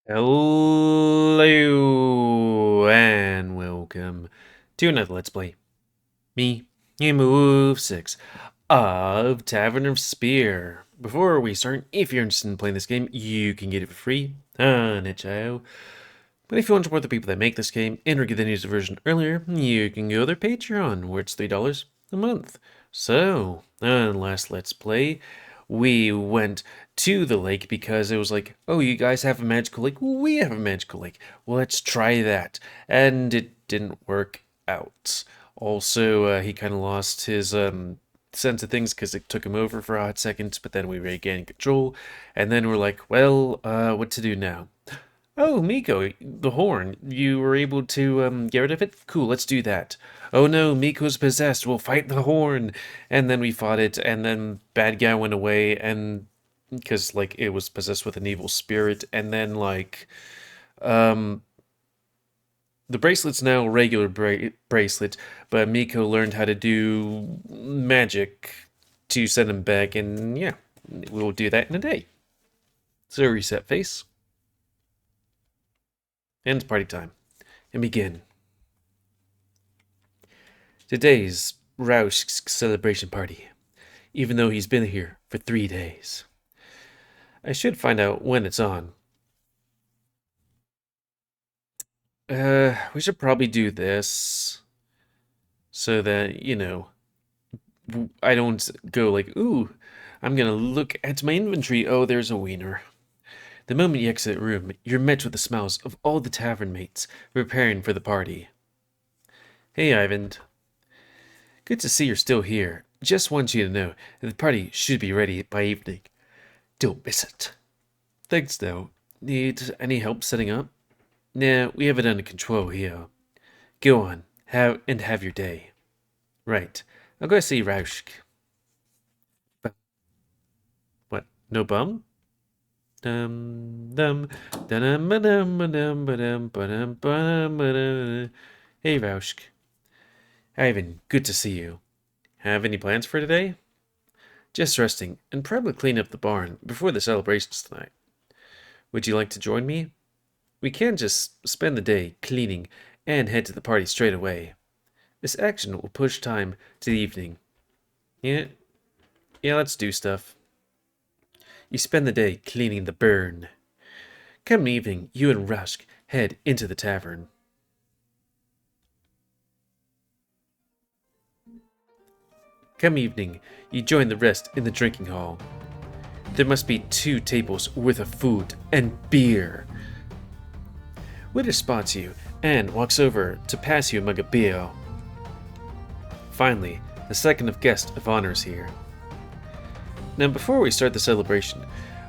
Hello and welcome to another Let's Play. Me, GamerWolfSix of Tavern of Spear. Before we start, if you're interested in playing this game, you can get it for free on itch.io. But if you want to support the people that make this game and or get the news version earlier, you can go to their Patreon, where it's $3 a month. So, on last Let's Play, we went to the lake because it was like, oh, you guys have a magical lake? We have a magical lake. Well, let's try that. And it didn't work out. Also, he kind of lost his sense of things because it took him over for a hot second, but then we regained control. And then we're like, well, what to do now? Oh, Miko, the horn. You were able to get rid of it? Cool, let's do that. Oh no, Miko's possessed. We'll fight the horn. And then we fought it, and then bad guy went away, and because like it was possessed with an evil spirit, and then like the bracelet's now a regular bracelet, but Miko learned how to do magic to send him back, and yeah, we'll do that in a day. So reset face. And it's party time. And begin. Today's Roushk's celebration party, even though he's been here for 3 days. I should find out when it's on. We should probably do this so that, you know, I don't go like, ooh, I'm gonna look at my inventory. Oh, there's a wiener. The moment you exit the room, you're met with the smells of all the tavern mates preparing for the party. Hey, Eyvind. Good to see you're still here. Just want you to know that the party should be ready by evening. Don't miss it. Thanks, though. Need any help setting up? Nah, we have it under control here. Go on, have your day. Right, I'll go see Roushk. What, no bum? Dum dum dum dum dum dum dum dum dum. Hey, Roushk. Eyvind, good to see you. Have any plans for today? Just resting, and probably clean up the barn before the celebrations tonight. Would you like to join me? We can just spend the day cleaning and head to the party straight away. This action will push time to the evening. Yeah, let's do stuff. You spend the day cleaning the burn. Come evening, you and Roushk head into the tavern. Come evening, you join the rest in the drinking hall. There must be 2 tables worth of food and beer. Waiter spots you and walks over to pass you a mug of beer. Finally, the second of guest of honor is here. Now, before we start the celebration,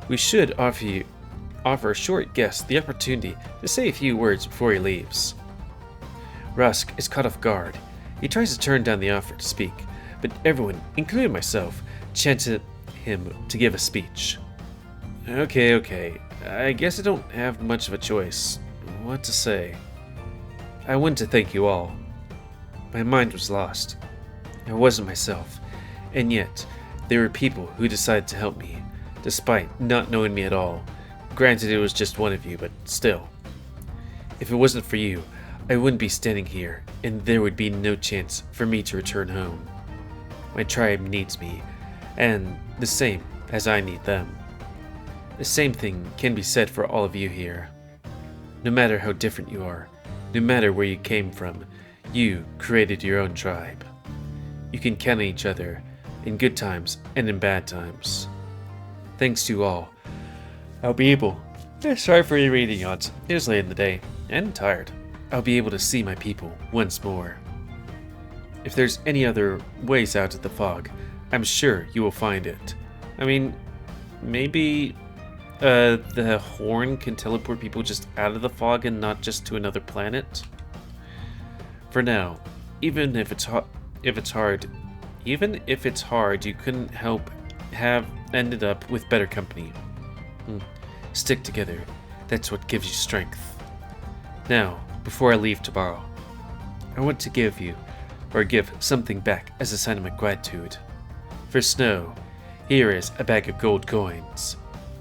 we should offer a short guest the opportunity to say a few words before he leaves. Roushk is caught off guard. He tries to turn down the offer to speak, but everyone, including myself, chanted him to give a speech. Okay. I guess I don't have much of a choice. What to say? I wanted to thank you all. My mind was lost. I wasn't myself, and yet there were people who decided to help me, despite not knowing me at all. Granted, it was just one of you, but still. If it wasn't for you, I wouldn't be standing here, and there would be no chance for me to return home. My tribe needs me, and the same as I need them. The same thing can be said for all of you here. No matter how different you are, no matter where you came from, you created your own tribe. You can count on each other in good times and in bad times. Thanks to you all, I'll be able... Sorry for your reading odds. It was late in the day, and tired. I'll be able to see my people once more. If there's any other ways out of the fog, I'm sure you will find it. I mean, maybe the horn can teleport people just out of the fog and not just to another planet? For now, even if it's hard, you couldn't help have ended up with better company. Stick together. That's what gives you strength. Now, before I leave tomorrow, I want to give something back as a sign of my gratitude. For Snow, here is a bag of gold coins.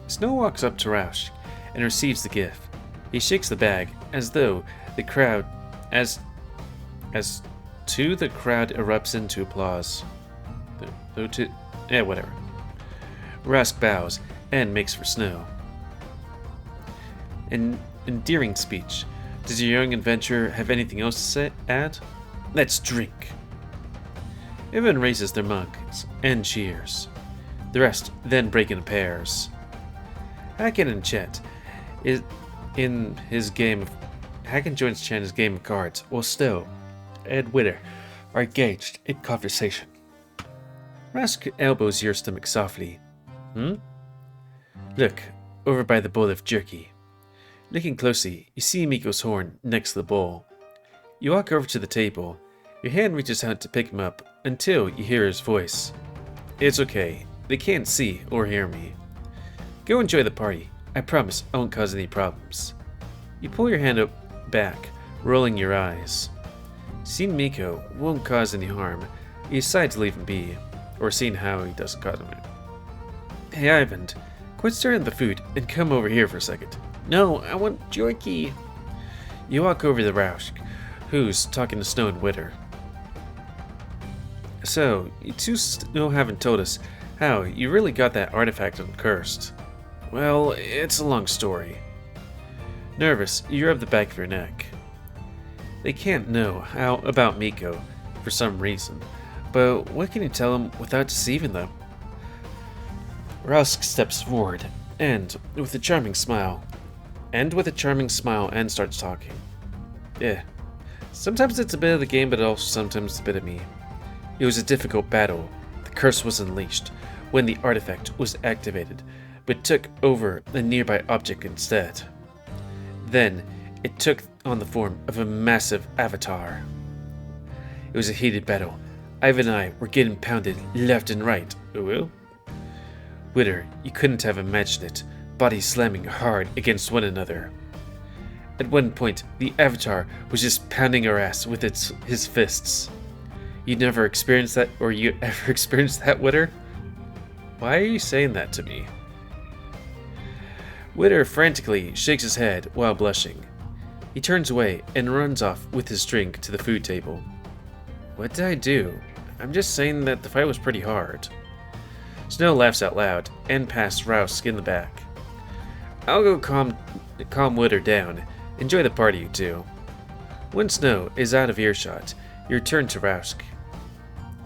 Snow walks up to Roushk and receives the gift He shakes the bag as though the crowd as the crowd erupts into applause. Whatever. Roushk bows and makes for snow. An endearing speech. Does your young adventurer have anything else to add? Let's drink. Everyone raises their mugs and cheers. The rest then break into pairs. Hacken and Chet joins Chet in his game of cards, while Stowe and Witter are engaged in conversation. Roushk elbows your stomach softly. Look, over by the bowl of jerky. Looking closely, you see Miko's horn next to the bowl. You walk over to the table. Your hand reaches out to pick him up until you hear his voice. It's okay. They can't see or hear me. Go enjoy the party. I promise I won't cause any problems. You pull your hand back, rolling your eyes. Seeing Miko won't cause any harm. You decide to leave him be, or seeing how he doesn't cause him. Hey Eyvind, quit stirring the food and come over here for a second. No, I want jerky. You walk over to Roushk, who's talking to Snow and Witter. So, you two still haven't told us how you really got that artifact uncursed. Well, it's a long story. Nervous, you rub the back of your neck. They can't know how about Miko for some reason, but what can you tell them without deceiving them? Roushk steps forward and with a charming smile and starts talking. Yeah, sometimes it's a bit of the game, but also sometimes a bit of me. It was a difficult battle. The curse was unleashed when the artifact was activated, but took over a nearby object instead. Then, it took on the form of a massive avatar. It was a heated battle. Eyvind and I were getting pounded left and right. Well, Witter, you couldn't have imagined it, bodies slamming hard against one another. At one point, the avatar was just pounding our ass with his fists. You never experienced that, or you ever experienced that, Witter? Why are you saying that to me? Witter frantically shakes his head while blushing. He turns away and runs off with his drink to the food table. What did I do? I'm just saying that the fight was pretty hard. Snow laughs out loud and passes Roushk in the back. I'll go calm Witter down. Enjoy the party, you two. When Snow is out of earshot, you return to Roushk.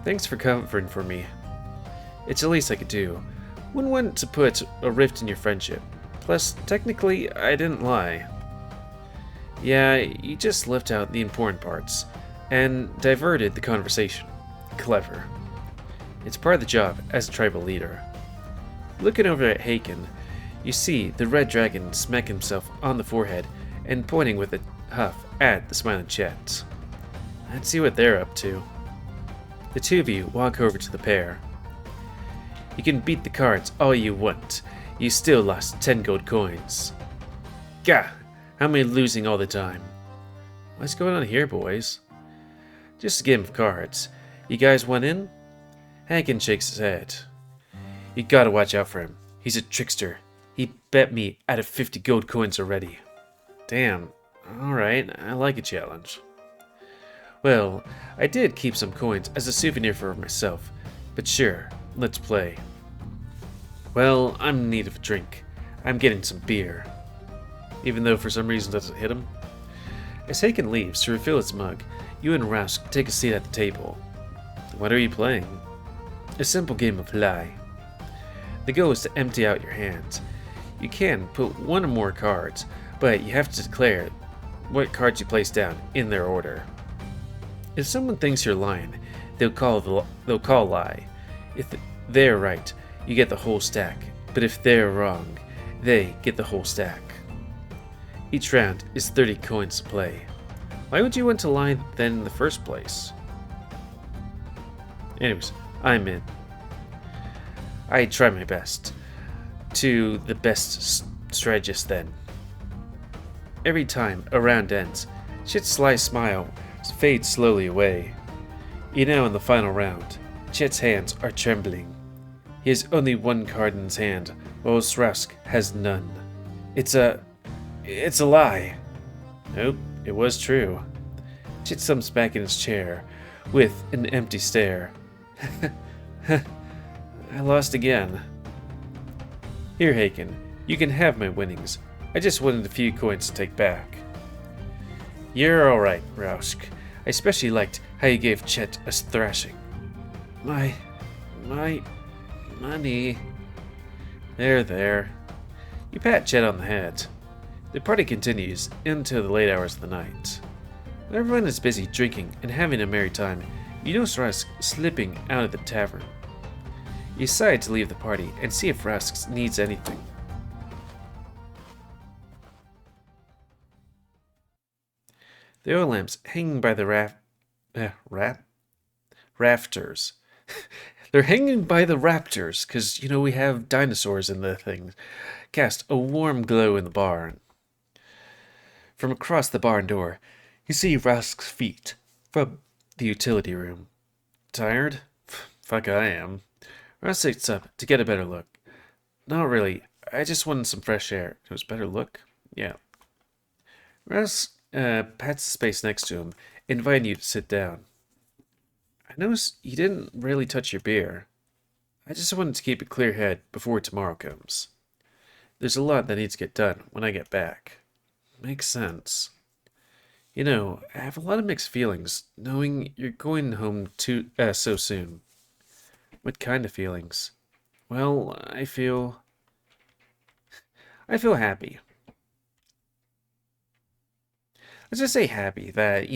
Thanks for comforting for me. It's the least I could do. Wouldn't want to put a rift in your friendship. Plus, technically, I didn't lie. Yeah, you just left out the important parts and diverted the conversation. Clever. It's part of the job as a tribal leader. Looking over at Haken, you see the red dragon smack himself on the forehead and pointing with a huff at the smiling Chet. Let's see what they're up to. The two of you walk over to the pair. You can beat the cards all you want. You still lost 10 gold coins. Gah! How am I losing all the time? What's going on here, boys? Just a game of cards. You guys want in? Haken shakes his head. You gotta watch out for him. He's a trickster. He bet me out of 50 gold coins already. Damn. Alright, I like a challenge. Well, I did keep some coins as a souvenir for myself. But sure, let's play. Well, I'm in need of a drink. I'm getting some beer. Even though for some reason it doesn't hit him. As Haken leaves to refill his mug, you and Roushk take a seat at the table. What are you playing? A simple game of lie. The goal is to empty out your hands. You can put one or more cards, but you have to declare what cards you place down in their order. If someone thinks you're lying, they'll call lie. If they're right, you get the whole stack, but if they're wrong, they get the whole stack. Each round is 30 coins to play. Why would you want to lie then in the first place? Anyways, I'm in. I try my best. To the best strategist then. Every time a round ends, Chet's sly smile fades slowly away. Now in the final round, Chet's hands are trembling. He has only one card in his hand, while Roushk has none. It's It's a lie. Nope, it was true. Chit sumps back in his chair, with an empty stare. I lost again. Here, Haken, you can have my winnings. I just wanted a few coins to take back. You're alright, Roushk. I especially liked how you gave Chet a thrashing. My money. There. You pat Chet on the head. The party continues into the late hours of the night. When everyone is busy drinking and having a merry time, you notice Roushk slipping out of the tavern. You decide to leave the party and see if Roushk needs anything. The oil lamps hanging by the rafters. They're hanging by the raptors, because, we have dinosaurs in the thing. Cast a warm glow in the barn. From across the barn door, you see Roushk's feet from the utility room. Tired? Fuck, I am. Roushk sits up to get a better look. Not really. I just wanted some fresh air. It was better look? Yeah. Roushk pats the space next to him, inviting you to sit down. I noticed you didn't really touch your beer. I just wanted to keep a clear head before tomorrow comes. There's a lot that needs to get done when I get back. Makes sense. I have a lot of mixed feelings knowing you're going home so soon. What kind of feelings? Well, I feel happy. Let's just say happy that,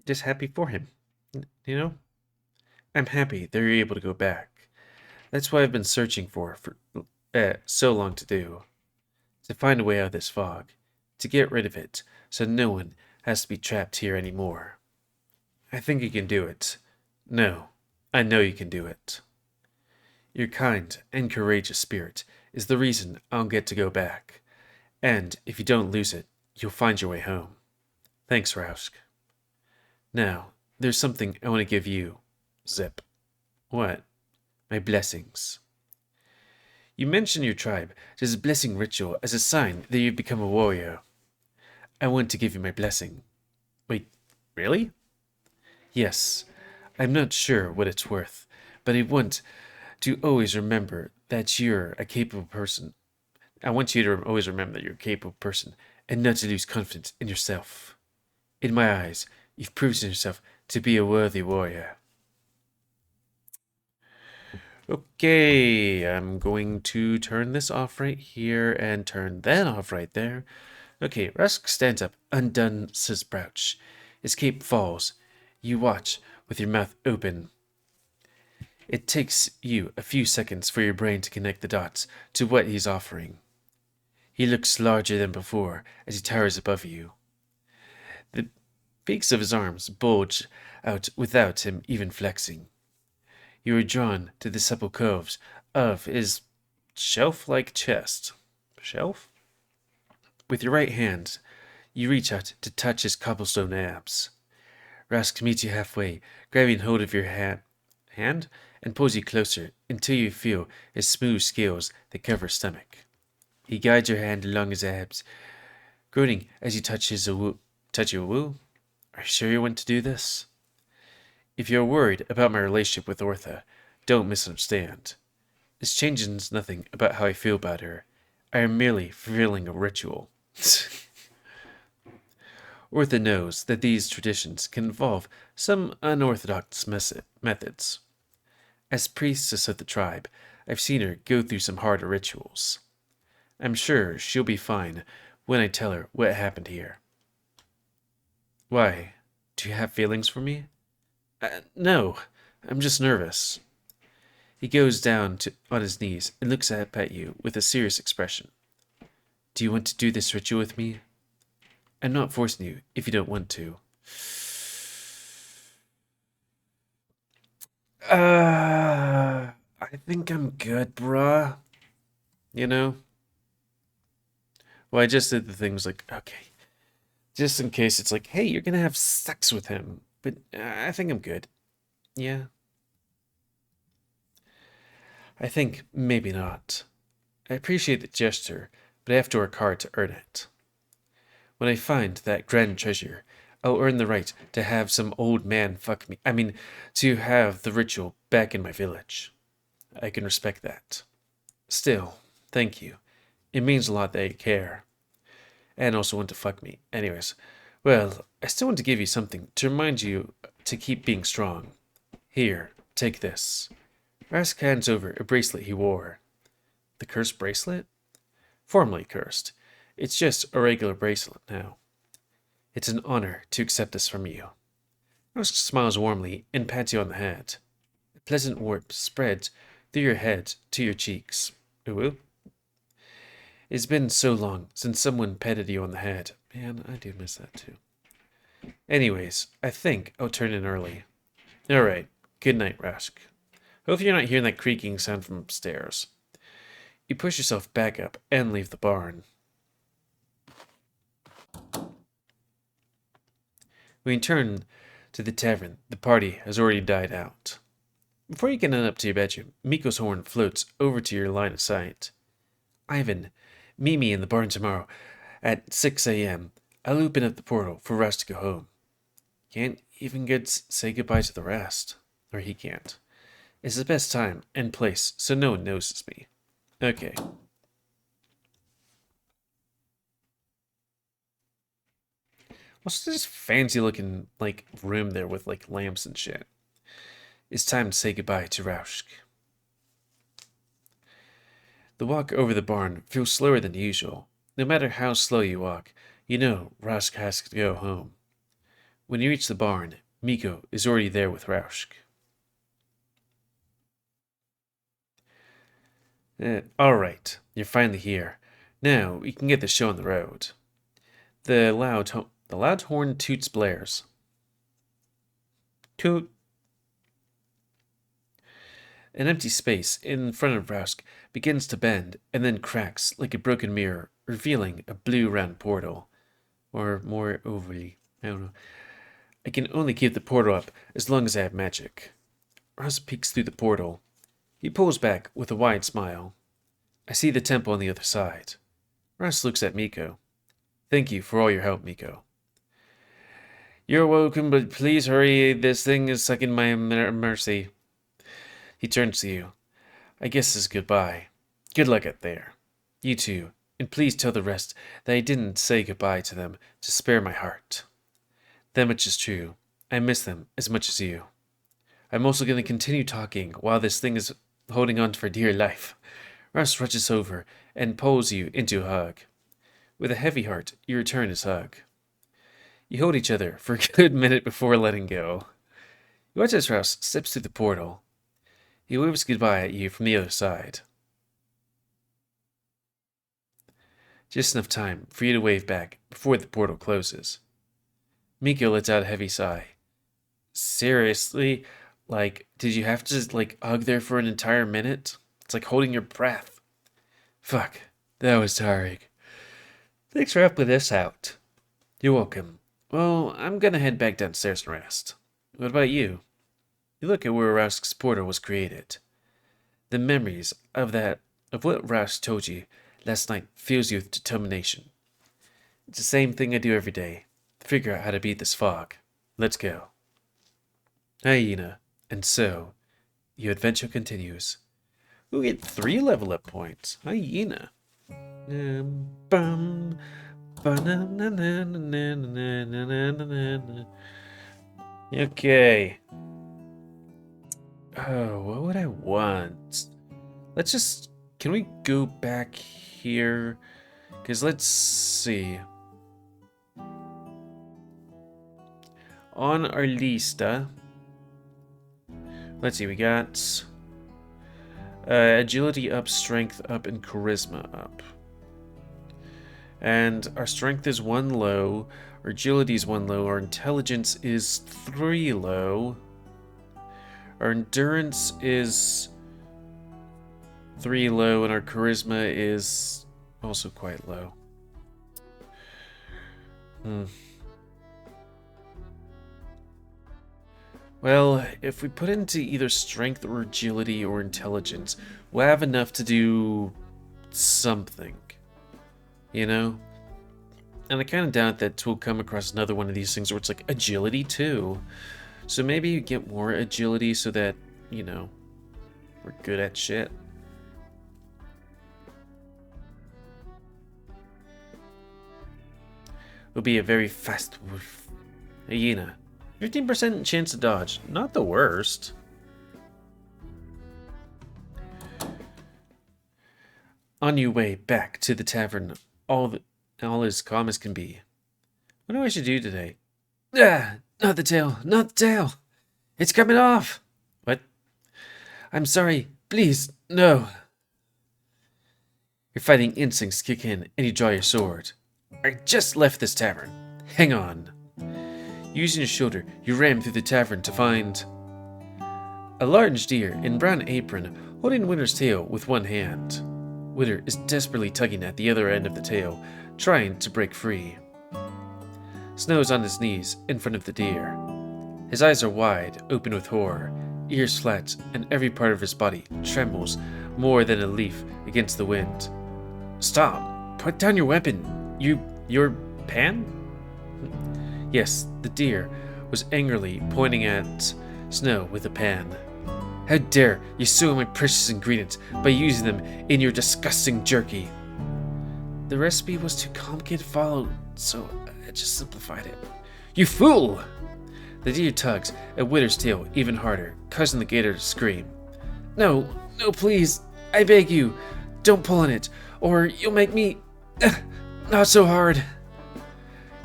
just happy for him. I'm happy that you're able to go back. That's what I've been searching for so long to do. To find a way out of this fog. To get rid of it, so no one has to be trapped here anymore. I think you can do it. No, I know you can do it. Your kind and courageous spirit is the reason I'll get to go back. And if you don't lose it, you'll find your way home. Thanks, Roushk. Now, there's something I want to give you, Zip. What? My blessings. You mentioned your tribe does a blessing ritual as a sign that you've become a warrior. I want to give you my blessing. Wait, really? Yes. I'm not sure what it's worth, but I want to always remember that you're a capable person. I want you to always remember that you're a capable person and not to lose confidence in yourself. In my eyes, you've proven yourself to be a worthy warrior. Okay, I'm going to turn this off right here and turn that off right there. Okay, Roushk stands up, undone his brooch. His cape falls. You watch with your mouth open. It takes you a few seconds for your brain to connect the dots to what he's offering. He looks larger than before as he towers above you. The peaks of his arms bulge out without him even flexing. You are drawn to the supple curves of his shelf-like chest. Shelf? With your right hand, you reach out to touch his cobblestone abs. Roushk meets you halfway, grabbing hold of your hand and pulls you closer until you feel his smooth scales that cover his stomach. He guides your hand along his abs, groaning as you touch your woo. Are you sure you want to do this? If you're worried about my relationship with Ortha, don't misunderstand. This changes nothing about how I feel about her. I am merely fulfilling a ritual. Ortha knows that these traditions can involve some unorthodox methods. As priestess of the tribe, I've seen her go through some harder rituals. I'm sure she'll be fine when I tell her what happened here. Why? Do you have feelings for me? No, I'm just nervous. He goes down on his knees and looks up at you with a serious expression. Do you want to do this ritual with me? I'm not forcing you if you don't want to. I think I'm good, bruh. Well, I just did the things like, okay, just in case it's like, hey, you're gonna have sex with him. But I think I'm good. Yeah. I think maybe not. I appreciate the gesture, but I have to work hard to earn it. When I find that grand treasure, I'll earn the right to have some old man fuck me. To have the ritual back in my village. I can respect that. Still, thank you. It means a lot that you care. And also want to fuck me. Anyways, well, I still want to give you something to remind you to keep being strong. Here, take this. Roushk hands over a bracelet he wore. The cursed bracelet? Formerly cursed. It's just a regular bracelet now. It's an honor to accept this from you. Roushk smiles warmly and pats you on the head. A pleasant warmth spreads through your head to your cheeks. Ooh. It's been so long since someone petted you on the head. Man, I do miss that too. Anyways, I think I'll turn in early. Alright, good night, Roushk. Hope you're not hearing that creaking sound from upstairs. You push yourself back up and leave the barn. When you turn to the tavern, the party has already died out. Before you can end up to your bedroom, Miko's horn floats over to your line of sight. Eyvind, meet me in the barn tomorrow at 6 a.m. I'll open up the portal for Roushk to go home. Can't even say goodbye to the rest. Or he can't. It's the best time and place, so no one notices me. Okay. What's this fancy looking, room there with, lamps and shit? It's time to say goodbye to Roushk. The walk over the barn feels slower than usual. No matter how slow you walk, you know Roushk has to go home. When you reach the barn, Miko is already there with Roushk. Alright, you're finally here. Now we can get the show on the road. The loud horn toots blares. Toot. An empty space in front of Roushk begins to bend and then cracks like a broken mirror, revealing a blue round portal. Or more overly, I don't know. I can only keep the portal up as long as I have magic. Roushk peeks through the portal. He pulls back with a wide smile. I see the temple on the other side. Roushk looks at Miko. Thank you for all your help, Miko. You're welcome, but please hurry. This thing is sucking my mercy. He turns to you. I guess this is goodbye. Good luck out there. You too. And please tell the rest that I didn't say goodbye to them to spare my heart. That much is true. I miss them as much as you. I'm also going to continue talking while this thing is holding on for dear life. Roushk rushes over and pulls you into a hug. With a heavy heart, you return his hug. You hold each other for a good minute before letting go. You watch as Roushk steps through the portal. He waves goodbye at you from the other side. Just enough time for you to wave back before the portal closes. Miko lets out a heavy sigh. Seriously? Did you have to just, hug there for an entire minute? It's like holding your breath. Fuck, that was tiring. Thanks for helping this out. You're welcome. Well, I'm gonna head back downstairs and rest. What about you? You look at where Roushk's portal was created. The memories of what Roushk told you last night fills you with determination. It's the same thing I do every day. Figure out how to beat this fog. Let's go. Hyena. And so, your adventure continues. We'll get 3 level up points. Hyena. Okay. Oh, what would I want? Can we go back here? Because let's see. On our lista. Let's see, we got agility up, strength up, and charisma up. And our strength is 1 low, our agility is 1 low, our intelligence is 3 low, our endurance is 3 low, and our charisma is also quite low. Well, if we put into either strength or agility or intelligence, we'll have enough to do something. You know? And I kind of doubt that we'll come across another one of these things where it's like agility too. So maybe you get more agility so that, you know, we're good at shit. Will be a very fast wolf. Hyena. 15% chance to dodge. Not the worst. On your way back to the tavern, all as calm as can be. What do I should do today? Ah, not the tail, not the tail. It's coming off. What? I'm sorry. Please, no. Your fighting instincts kick in and you draw your sword. I just left this tavern. Hang on. Using your shoulder, you ram through the tavern to find a large deer in brown apron holding Winter's tail with one hand. Winter is desperately tugging at the other end of the tail, trying to break free. Snow is on his knees in front of the deer. His eyes are wide, open with horror, ears flat, and every part of his body trembles more than a leaf against the wind. Stop! Put down your weapon! Your pan? Yes, the deer was angrily pointing at Snow with a pan. How dare you soil my precious ingredients by using them in your disgusting jerky? The recipe was too complicated to follow, so I just simplified it. You fool! The deer tugs at Winter's tail even harder, causing the gator to scream. No, no, please, I beg you, don't pull on it, or you'll make me... not so hard.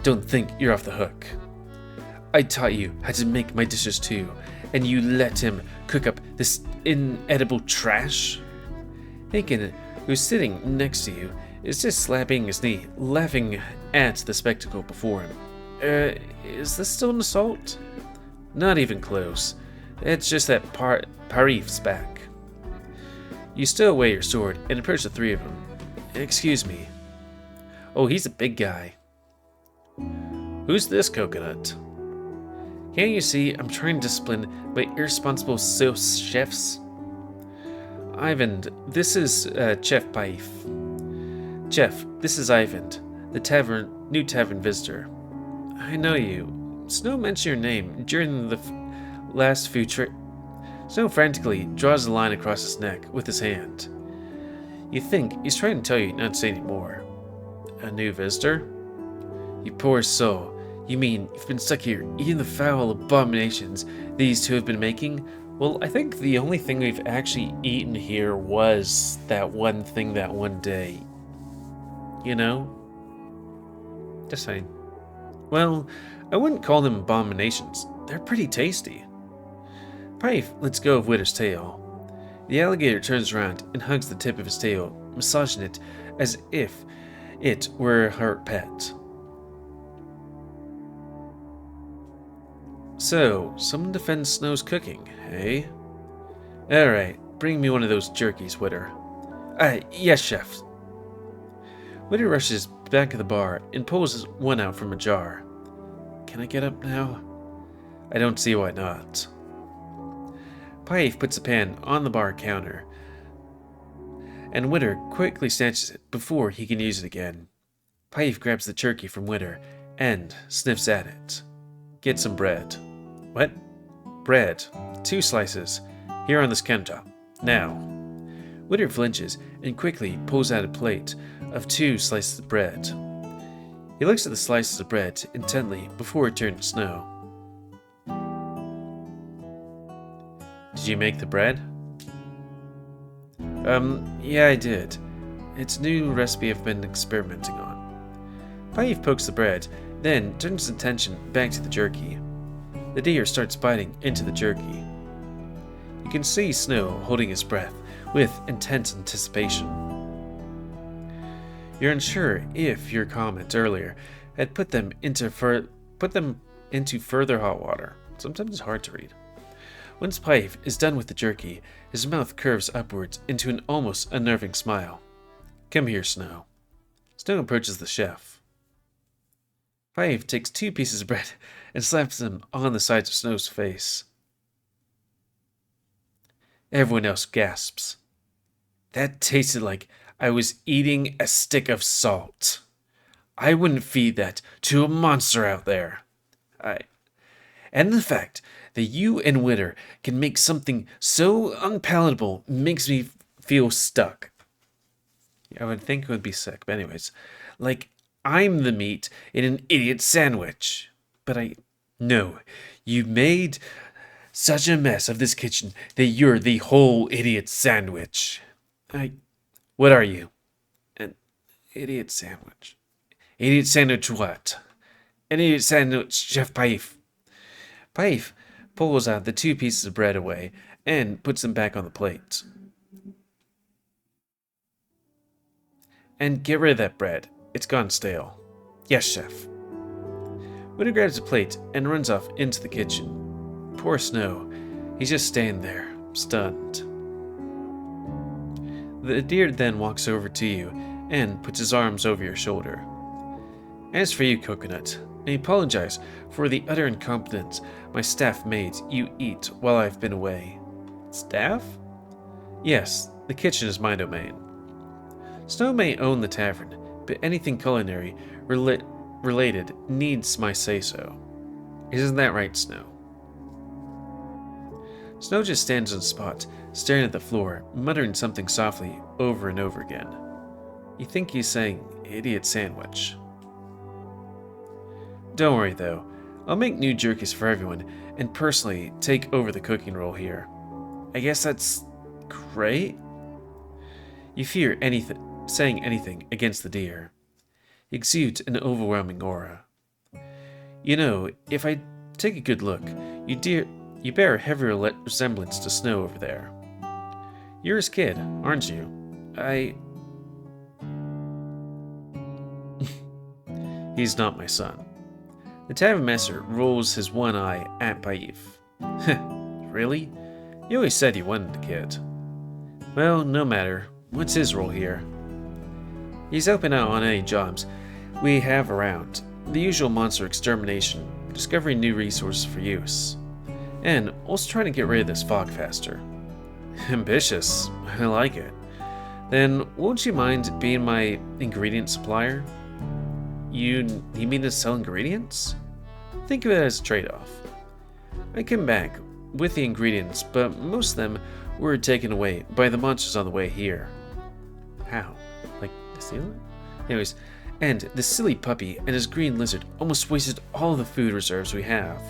Don't think you're off the hook. I taught you how to make my dishes too, and you let him cook up this inedible trash? Haken, who's sitting next to you, is just slapping his knee, laughing at the spectacle before him. Is this still an assault? Not even close. It's just that Parif's back. You stow away your sword and approach the three of them. Excuse me. Oh, he's a big guy. Who's this coconut? Can't you see I'm trying to discipline my irresponsible sous chefs? Eyvind, this is Chef Parif. Chef, this is Eyvind, the new tavern visitor. I know you. Snow mentioned your name during the last few Snow frantically draws a line across his neck with his hand. You think he's trying to tell you not to say any more. A new visitor? You poor soul. You mean you've been stuck here eating the foul abominations these two have been making? Well, I think the only thing we've actually eaten here was that one thing that one day. You know? Just saying. Well, I wouldn't call them abominations. They're pretty tasty. Parif lets go of Winter's tail. The alligator turns around and hugs the tip of his tail, massaging it as if it were her pet. So, someone defends Snow's cooking, eh? Alright, bring me one of those jerkies, Witter. Yes, chef. Witter rushes back to the bar and pulls one out from a jar. Can I get up now? I don't see why not. Parif puts the pan on the bar counter, and Witter quickly snatches it before he can use it again. Parif grabs the jerky from Witter and sniffs at it. Get some bread. What? Bread. 2 slices. Here on this countertop. Now. Witter flinches and quickly pulls out a plate of 2 slices of bread. He looks at the slices of bread intently before he turns to Snow. Did you make the bread? Yeah, I did. It's a new recipe I've been experimenting on. Parif pokes the bread, then turns his attention back to the jerky. The deer starts biting into the jerky. You can see Snow holding his breath with intense anticipation. You're unsure if your comment earlier had put them into further hot water. Sometimes it's hard to read. Once Parif is done with the jerky, his mouth curves upwards into an almost unnerving smile. Come here, Snow. Snow approaches the chef. Parif takes 2 pieces of bread and slaps them on the sides of Snow's face. Everyone else gasps. That tasted like I was eating a stick of salt. I wouldn't feed that to a monster out there. And the fact that you and Witter can make something so unpalatable makes me feel stuck. I would think it would be sick, but anyways. Like, I'm the meat in an idiot sandwich. No, you made such a mess of this kitchen that you're the whole idiot sandwich. What are you? An idiot sandwich. Idiot sandwich what? An idiot sandwich, Chef Parif. Parif pulls out the 2 pieces of bread away and puts them back on the plate. And get rid of that bread. It's gone stale. Yes, Chef. Witter grabs a plate and runs off into the kitchen. Poor Snow. He's just standing there, stunned. The deer then walks over to you and puts his arms over your shoulder. As for you, Coconut, I apologize for the utter incompetence my staff made you eat while I've been away. Staff? Yes, the kitchen is my domain. Snow may own the tavern, but anything culinary related needs my say-so. Isn't that right, Snow? Snow just stands on the spot, staring at the floor, muttering something softly over and over again. You think he's saying, idiot sandwich. Don't worry, though. I'll make new jerkies for everyone, and personally take over the cooking role here. I guess that's great? You fear saying anything against the deer. He exudes an overwhelming aura. You know, if I take a good look, you bear a heavier resemblance to Snow over there. You're his kid, aren't you? He's not my son. The tavern master rolls his one eye at Parif. Really? You always said you wanted a kid. Well, no matter. What's his role here? He's helping out on any jobs we have around. The usual monster extermination, discovering new resources for use, and also trying to get rid of this fog faster. Ambitious. I like it. Then, won't you mind being my ingredient supplier? You mean to sell ingredients? Think of it as a trade-off. I came back with the ingredients, but most of them were taken away by the monsters on the way here. How? Like, the stealing? Anyways, and the silly puppy and his green lizard almost wasted all of the food reserves we have.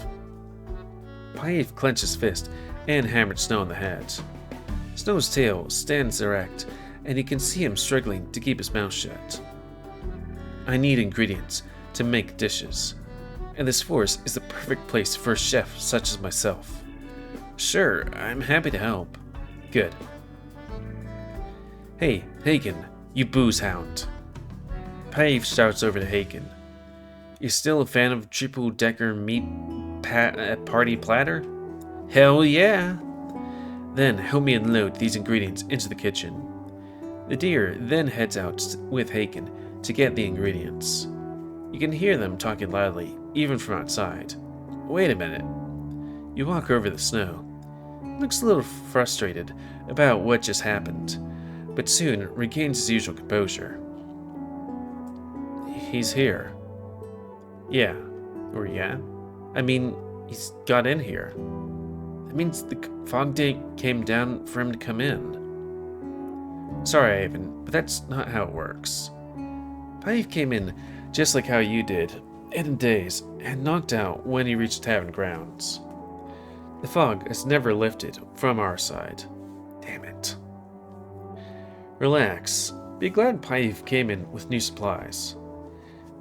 Parif clenched his fist and hammered Snow on the head. Snow's tail stands erect, and you can see him struggling to keep his mouth shut. I need ingredients to make dishes, and this forest is the perfect place for a chef such as myself. Sure, I'm happy to help. Good. Hey, Hagen, you booze hound. Parif shouts over to Hagen. You still a fan of triple-decker meat party platter? Hell yeah! Then help me unload these ingredients into the kitchen. The deer then heads out with Hagen to get the ingredients. You can hear them talking loudly, even from outside. Wait a minute. You walk over the Snow. He looks a little frustrated about what just happened, but soon regains his usual composure. He's here. Yeah. Or yeah? I mean, he's got in here. That means the fog day came down for him to come in. Sorry, Eyvind, but that's not how it works. Parif came in just like how you did, in a daze, and knocked out when he reached tavern grounds. The fog has never lifted from our side. Damn it. Relax. Be glad Parif came in with new supplies.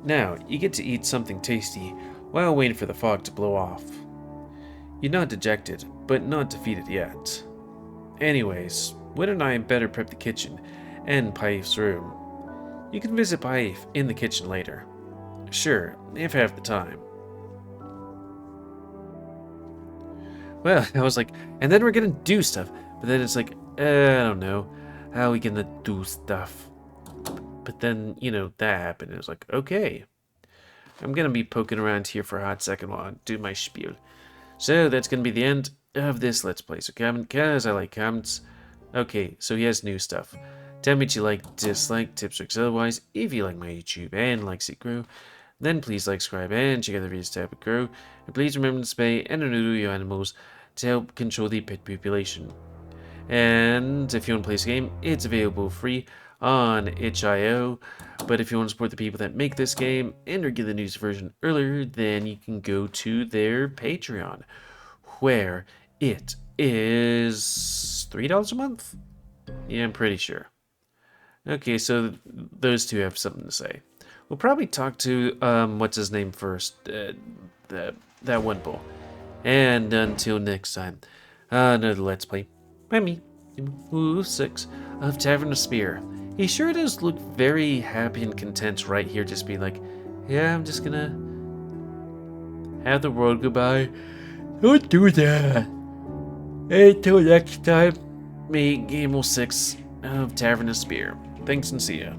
Now, you get to eat something tasty while waiting for the fog to blow off. You're not dejected, but not defeated yet. Anyways, Witter and I better prep the kitchen and Parif's room. You can visit Parif in the kitchen later. Sure, if I have the time. Well, I was like, and then we're gonna do stuff. But then it's like, I don't know. How are we gonna do stuff? But then, that happened. It was like, okay. I'm gonna be poking around here for a hot second while I do my spiel. So that's gonna be the end. of this Let's Play. So comment, because I like comments. Okay, so he has new stuff. Tell me what you like, dislike, tips, tricks, otherwise. If you like my YouTube and like it grow, then please like, subscribe, and check out the videos to help it grow. And please remember to spay and neuter your animals to help control the pet population. And if you want to play this game, it's available free on itch.io. But if you want to support the people that make this game and or get the news version earlier, then you can go to their Patreon, where it is $3 a month? Yeah, I'm pretty sure. Okay, so those two have something to say. We'll probably talk to, what's his name first? That one bull. And until next time, another Let's Play by me, GamerWolfSix of Tavern of Spear. He sure does look very happy and content right here, just being like, yeah, I'm just gonna have the world go by. Don't do that. Until next time, me, GamerWolfSix of Tavern of Spear. Thanks and see ya.